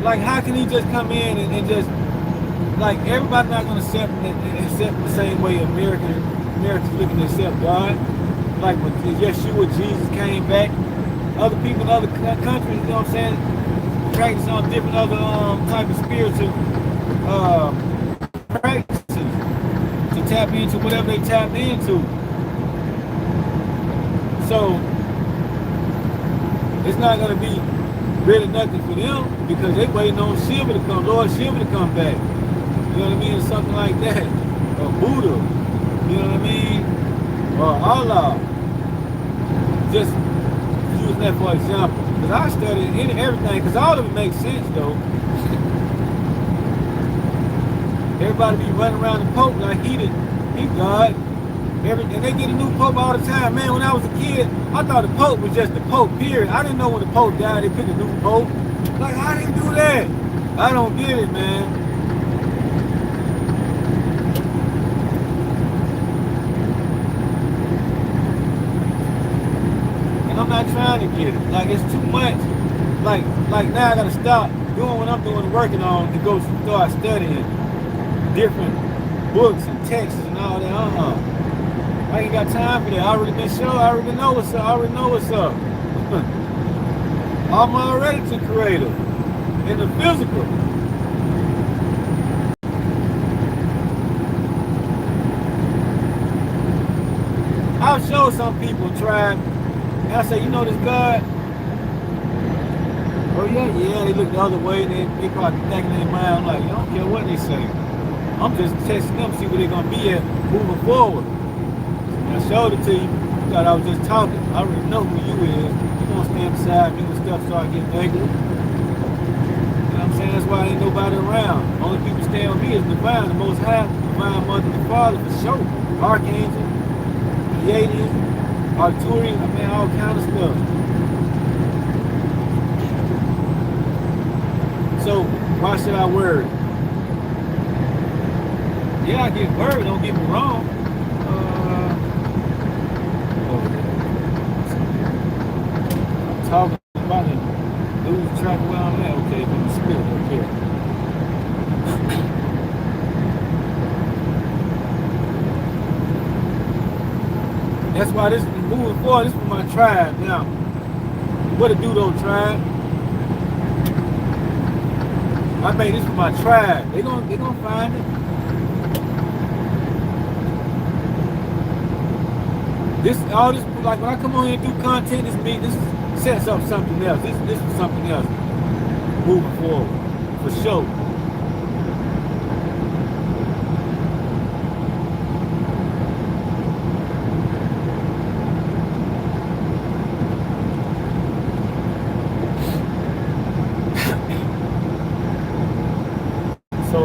Like, how can he just come in and just, like, everybody's not going to accept the same way Americans looking to accept God. Like, when Yeshua, Jesus came back, other people in other countries, you know what I'm saying, practice on different other type of spiritual practices to tap into whatever they tap into. So, it's not going to be really nothing for them because they waiting on Shiva to come, Lord Shiva to come back. You know what I mean? Or something like that. Or Buddha. You know what I mean? Or Allah. Just using that for example. Because I studied everything, because all of it makes sense though. Everybody be running around the Pope like he God. And they get a new Pope all the time. Man, when I was a kid, I thought the Pope was just the Pope, period. I didn't know when the Pope died, they picked a new Pope. Like, how did they do that? I don't get it, man. I'm not trying to get it. Like, it's too much. Like now I gotta stop doing what I'm doing, working on, to go start studying different books and texts and all that. I ain't got time for that. I already been shown. I already know what's up. I'm already the creator in the physical. I've shown some people try. And I say, you know this God? Oh yeah, they look the other way, they probably thinking in their mind, I'm like, I don't care what they say. I'm just testing them, see where they're gonna be at moving forward. When I showed it to you, you thought I was just talking. I already know who you is. You gonna stand beside me when stuff start getting ugly. You know what I'm saying? That's why ain't nobody around. Only people staying with me is divine, the Most High, divine Mother, the Father, for sure. Archangel, Pleadian, Arturian, I mean, all kind of stuff. So, why should I worry? Yeah, I get worried, don't get me wrong. I'm talking about it. Lose track of where I'm at, okay, from the spirit, okay. That's why this is moving forward. This is for my tribe now. What to do though, tribe? I made this for my tribe. They gonna find it. All this, like when I come on here and do content, this sets up something else. This is something else. Moving forward, for sure. So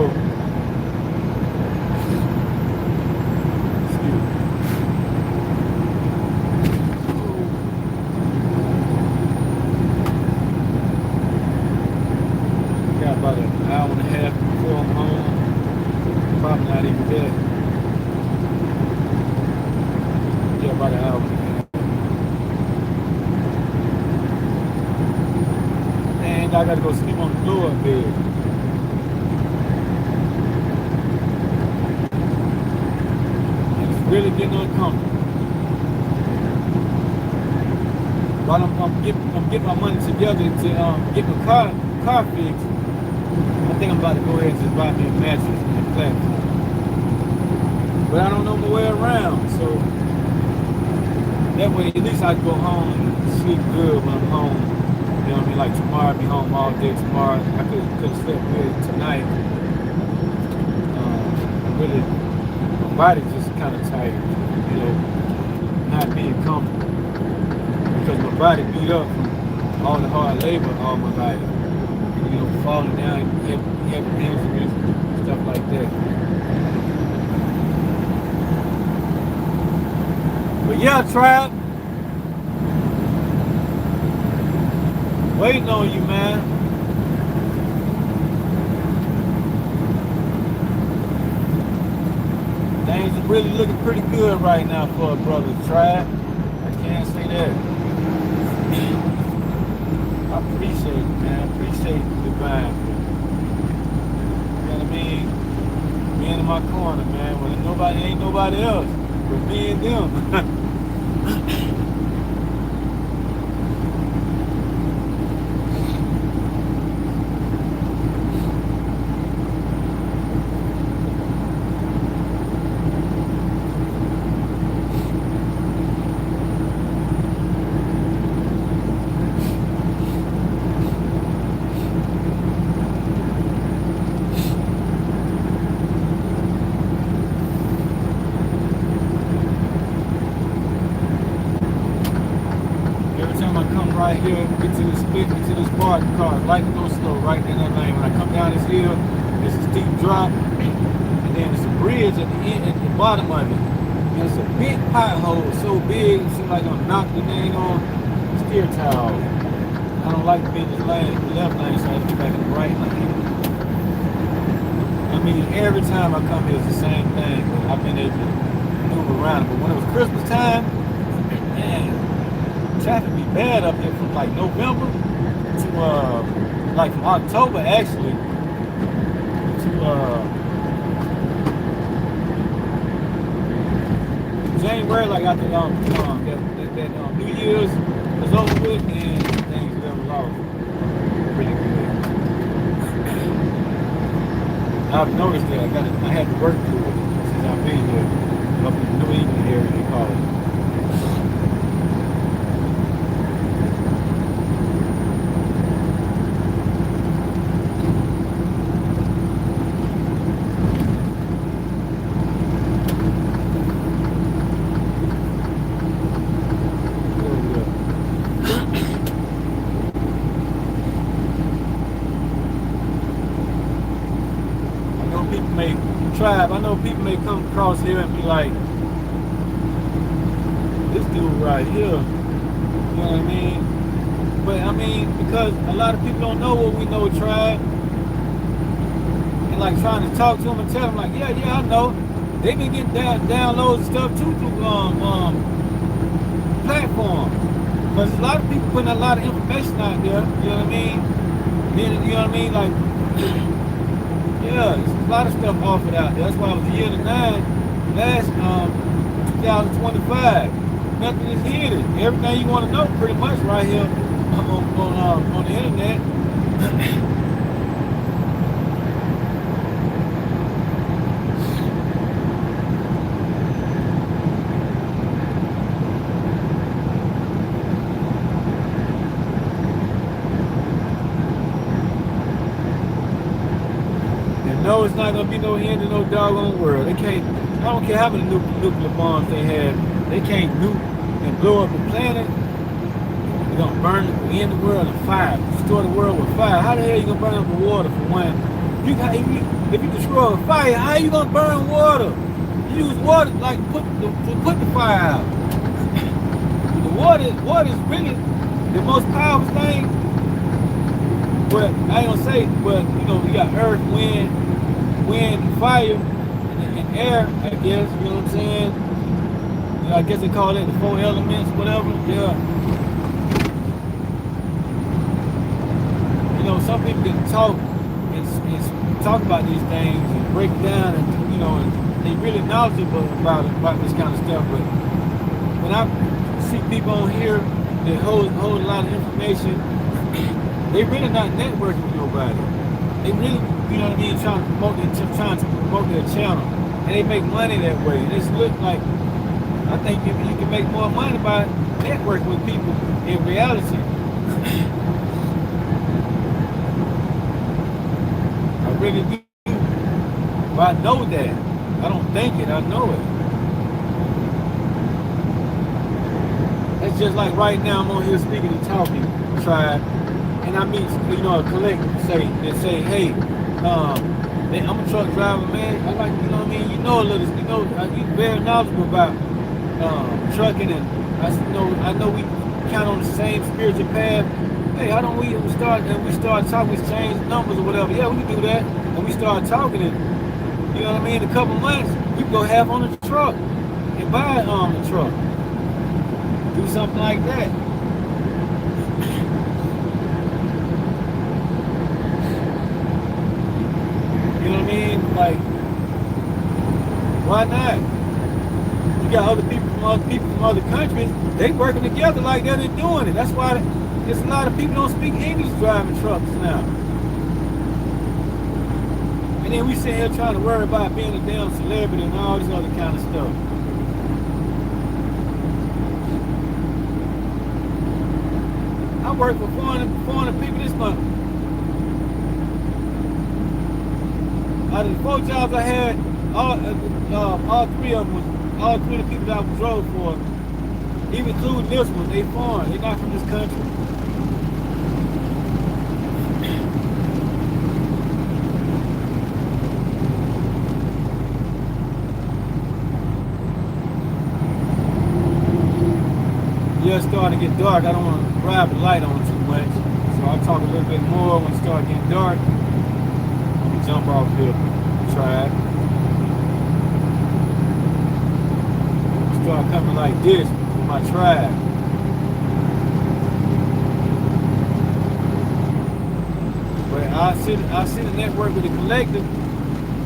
not even there. Yeah, about an hour and a half. And I gotta go sleep on the floor in bed. And it's really getting uncomfortable. While I'm getting my money together to get my car fixed, I think I'm about to go ahead and just buy me a mattress and a platform. But I don't know my way around, so that way at least I can go home and sleep good when I'm home. You know what I mean? Like tomorrow, I'll be home all day tomorrow. I could have slept good tonight. Really, my body's just kind of tired, you know, not being comfortable. Because my body beat up from all the hard labor all my life. You know, falling down, having injuries, stuff like that. But yeah, Tribe, waiting on you, man. Things are really looking pretty good right now for a brother, Tribe. I can't say that. I appreciate it, man. I appreciate the divine. You know what I mean? Being in my corner, man. When nobody ain't nobody else but me and them. Right here, get to this bar, the car, light go slow, right in that lane. When I come down this hill, it's a steep drop, and then it's a bridge at the end, at the bottom of it. And it's a big pothole, so big, it seems like I'm gonna knock the dang on steer towel. I don't like to be in this lane, the left lane, so I have to get back in the right lane. I mean, every time I come here, it's the same thing. I've been able to move around, but when it was Christmas time, man, traffic be bad up here from like November to like from October actually to January, like after that New Year's was over with and things leveled off pretty good. I've noticed that I had to work through it since I've been here up in the New England area, they call it. I know people may come across here and be like, this dude right here, you know what I mean? But I mean, because a lot of people don't know what we know, Tribe. And like trying to talk to them and tell them like, yeah, I know. They been getting downloads and stuff too through platforms. Because a lot of people putting a lot of information out there, you know what I mean? Then, you know what I mean? Like, yeah, there's a lot of stuff offered out there. That's why it was a year to 9 last 2025. Nothing is hidden. Everything you want to know pretty much right here on the internet. No, it's not gonna be no end to no doggone world. They can't. I don't care how many nuclear bombs they have. They can't nuke and blow up the planet. They're gonna burn it, end the world in fire, destroy the world with fire. How the hell you gonna burn up the water for one? If you destroy a fire, how you gonna burn water? You use water like to put the fire out. The water is really the most powerful thing. But I ain't gonna say, but you know, we got earth, wind, fire, air, I guess, you know what I'm saying? You know, I guess they call it the 4 elements, whatever, yeah. You know, some people can talk and talk about these things and break down and, you know, and they really knowledgeable about this kind of stuff, but when I see people on here that hold a lot of information, they really not networking with nobody. They really, you know what I mean, trying to promote their channel. And they make money that way. And it's look like, I think you can make more money by networking with people in reality. I really do. But I know that. I don't think it, I know it. It's just like right now I'm on here speaking and talking, tribe, and I meet, you know, a collective say, hey, I'm a truck driver, man. I like, you know what I mean? You know a little, you know, you're very knowledgeable about trucking, and I know we count on the same spiritual path. Hey, how don't we start talking, we exchange numbers or whatever? Yeah, we can do that. And we start talking, and you know what I mean? In a couple months, we can go half on the truck and buy the truck. Do something like that. You know what I mean? Like, why not? You got other people from other countries, they working together like that and doing it. That's why there's a lot of people don't speak English driving trucks now. And then we sit here trying to worry about being a damn celebrity and all this other kind of stuff. I worked for 400 people this month. Out of the 4 jobs I had, all 3 of them was, all 3 of the people that I drove for, even including this one, they foreign. They're not from this country. Yeah, it's starting to get dark. I don't want to drive the light on too much. So I'll talk a little bit more when it starts getting dark. I'm going to jump off here, try it. Start coming like this with my tribe. But I see the network with the collective.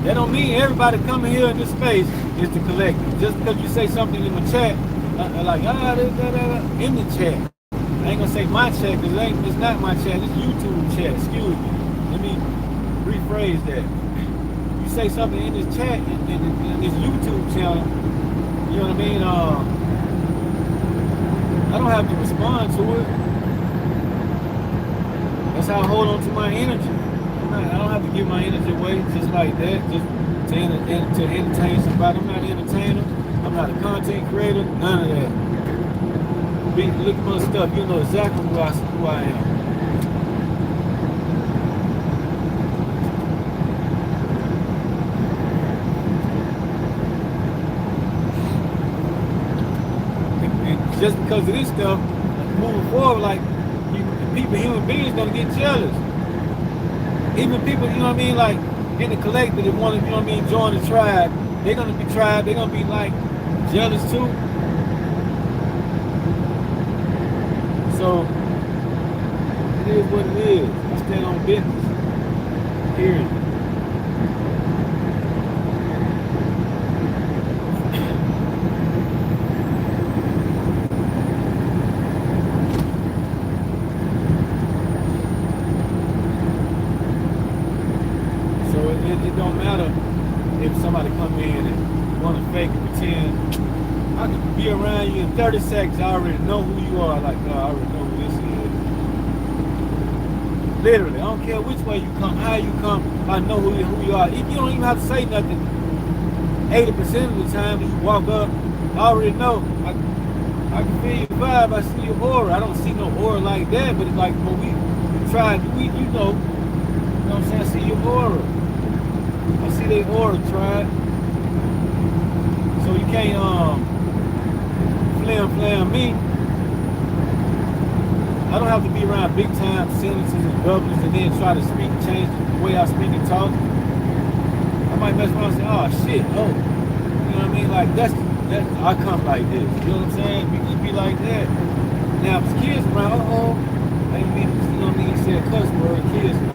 That don't mean everybody coming here in this space is the collective. Just because you say something in the chat, like, in the chat. I ain't gonna say my chat, because it's not my chat, it's YouTube chat, excuse me. Let me rephrase that. You say something in this chat, in this YouTube channel, you know what I mean? I don't have to respond to it. That's how I hold on to my energy. I don't have to give my energy away just like that, just to entertain somebody. I'm not an entertainer. I'm not a content creator, none of that. Look at my stuff, you know exactly who I am. And just because of this stuff, moving forward, like, human beings gonna get jealous. Even people, you know what I mean, like, in the collective that want to, you know what I mean, join the tribe, they're gonna be like, jealous too. So it is what it is. I stand on business. Period. So it don't matter if somebody come in and want to fake and pretend. I could be around you in 30 seconds. I already know who you are. Like, I already know who this is. Literally, I don't care which way you come, how you come. I know who you are. You don't even have to say nothing. 80% of the time, when you walk up, I already know. I can feel your vibe. I see your aura. I don't see no aura like that, but it's like when we try, you know what I'm saying? I see your aura. I see their aura, tribe. So you can't flam me. I don't have to be around big time senators and governors and then try to speak, change the way I speak and talk. I might mess around and say, oh shit, oh, mean? Like that's I come like this. You know what I'm saying? It be like that. Now, if it's kids around, I didn't mean, you know what I mean? He said cuss word, kids around.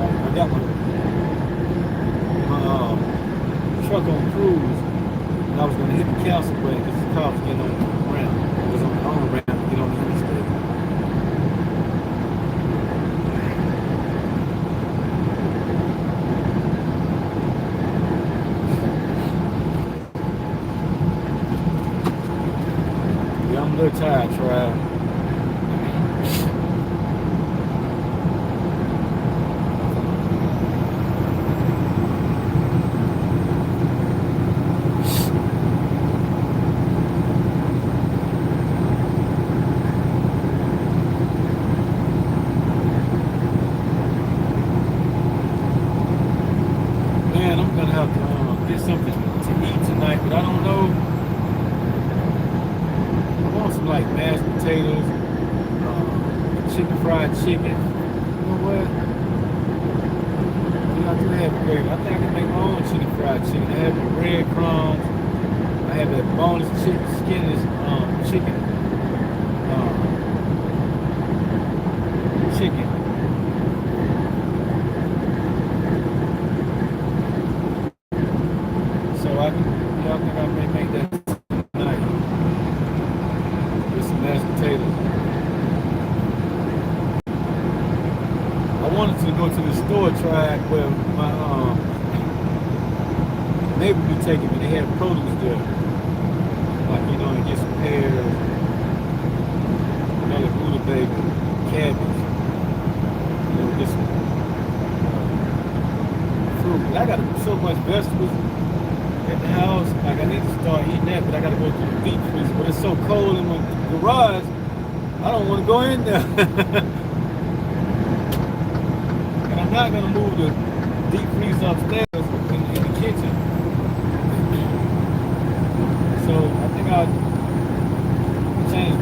I got my truck on cruise, and I was going to hit the council brake because the car was getting on the ramp. It was on the ramp to get on the interstate. Yeah, I'm a little tired, Trav. Man, I'm gonna have to get something to eat tonight, but I don't know. I want some like mashed potatoes, chicken fried chicken. You know what? Yeah, I do have gravy. I think I can make my own chicken fried chicken. I have the breadcrumbs. I have that boneless chicken, skinless chicken. Chicken. So I think I may make that tonight with some mashed potatoes. I wanted to go to the store track where my neighbor be taking me. They have produce there, like and get some pears, another rutabaga, cabbage, get some fruit. But I got so much vegetables at the house, like I need to start eating that, but I gotta go to the deep freezer. But it's so cold in my garage, I don't want to go in there. And I'm not gonna move the deep freezer upstairs in the kitchen. So I think I'll change.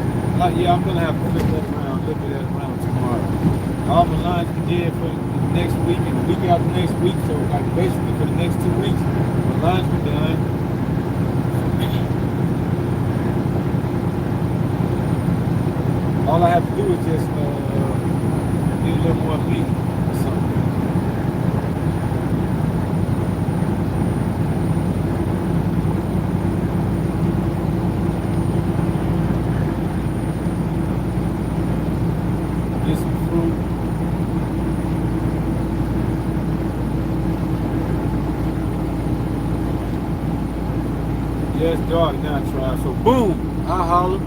Yeah, I'm gonna have to flip that around tomorrow. All my lines we did for the next week and the week after next week, so like basically for the next 2 weeks, my lines were done. All I have to do is just need a little more meat or something. Get some fruit. Yeah, it's dark now, try. So boom, I holler.